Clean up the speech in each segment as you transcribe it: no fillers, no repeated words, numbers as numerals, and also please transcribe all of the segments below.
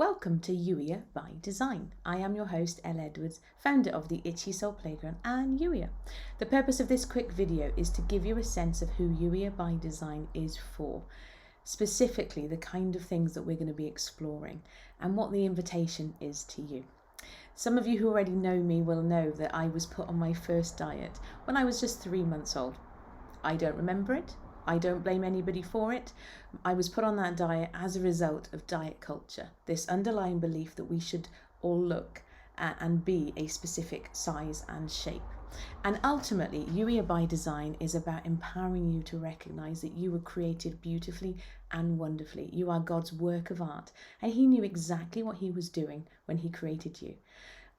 Welcome to Youier by Design. I am your host, Elle Edwards, founder of the Itchy Soul Playground and Youier. The purpose of this quick video is to give you a sense of who Youier by Design is for, specifically the kind of things that we're going to be exploring and what the invitation is to you. Some of you who already know me will know that I was put on my first diet when I was just 3 months old. I don't remember it. I don't blame anybody for it. I was put on that diet as a result of diet culture, this underlying belief that we should all look and be a specific size and shape. And ultimately, Youier by Design is about empowering you to recognize that you were created beautifully and wonderfully. You are God's work of art, and He knew exactly what He was doing when He created you.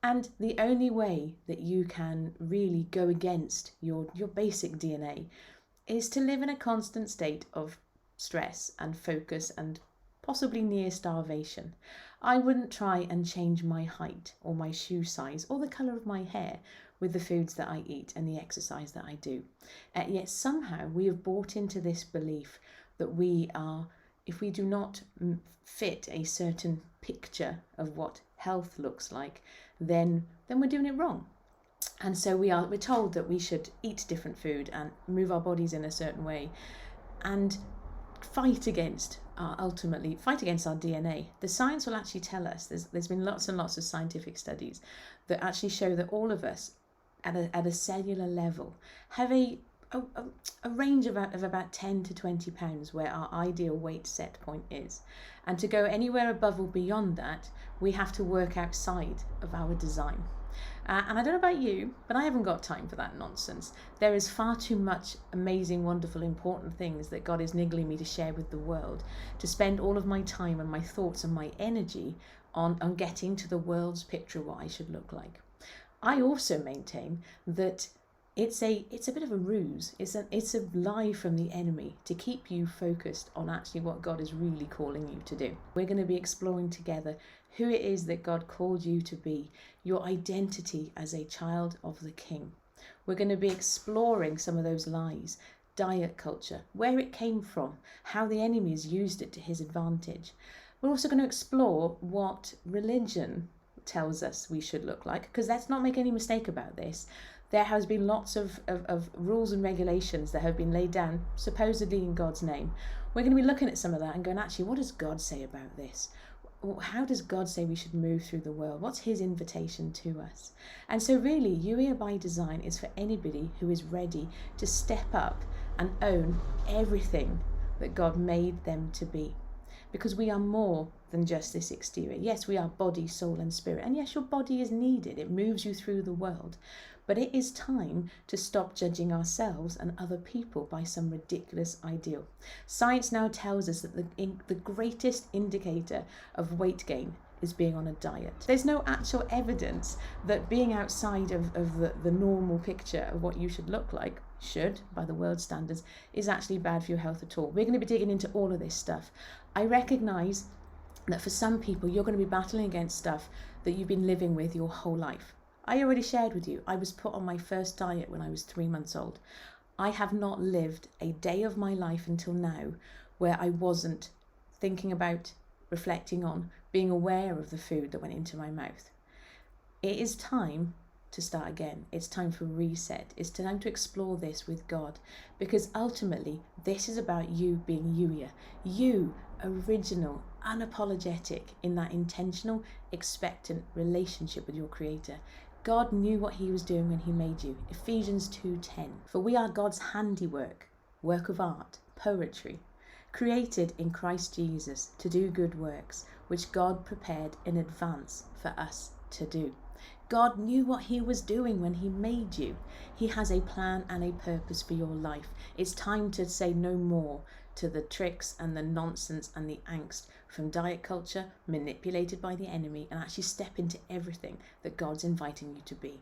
And the only way that you can really go against your basic DNA is to live in a constant state of stress and focus and possibly near starvation. I wouldn't try and change my height or my shoe size or the colour of my hair with the foods that I eat and the exercise that I do. Yet somehow we have bought into this belief that we are, if we do not fit a certain picture of what health looks like, then we're doing it wrong. And so we're told that we should eat different food and move our bodies in a certain way and fight against our DNA. The science will actually tell us, there's been lots and lots of scientific studies that actually show that all of us at a cellular level have a range of about 10 to 20 pounds where our ideal weight set point is. And to go anywhere above or beyond that, we have to work outside of our design. And I don't know about you, but I haven't got time for that nonsense. There is far too much amazing, wonderful, important things that God is niggling me to share with the world, to spend all of my time and my thoughts and my energy on getting to the world's picture of what I should look like. I also maintain that it's a bit of a ruse. It's a lie from the enemy to keep you focused on actually what God is really calling you to do. We're going to be exploring together who it is that God called you to be, your identity as a child of the King. We're going to be exploring some of those lies, diet culture, where it came from, how the enemy has used it to his advantage. We're also going to explore what religion tells us we should look like, because let's not make any mistake about this. There has been lots of rules and regulations that have been laid down supposedly in God's name. We're going to be looking at some of that and going, actually, what does God say about this? How does God say we should move through the world? What's His invitation to us? And so really, Youier by Design is for anybody who is ready to step up and own everything that God made them to be. Because we are more than just this exterior. Yes, we are body, soul and spirit. And yes, your body is needed. It moves you through the world. But it is time to stop judging ourselves and other people by some ridiculous ideal. Science now tells us that the greatest indicator of weight gain is being on a diet. There's no actual evidence that being outside of the normal picture of what you should look like, by the world standards, is actually bad for your health at all. We're going to be digging into all of this stuff. I recognise that for some people, you're going to be battling against stuff that you've been living with your whole life. I already shared with you, I was put on my first diet when I was 3 months old. I have not lived a day of my life until now where I wasn't thinking about, reflecting on, being aware of the food that went into my mouth. It is time to start again. It's time for reset. It's time to explore this with God, because ultimately this is about you being Youier. You, original, unapologetic in that intentional, expectant relationship with your Creator. God knew what He was doing when He made you. Ephesians 2:10. For we are God's handiwork, work of art, poetry, created in Christ Jesus to do good works, which God prepared in advance for us to do. God knew what He was doing when He made you. He has a plan and a purpose for your life. It's time to say no more to the tricks and the nonsense and the angst from diet culture manipulated by the enemy, and actually step into everything that God's inviting you to be.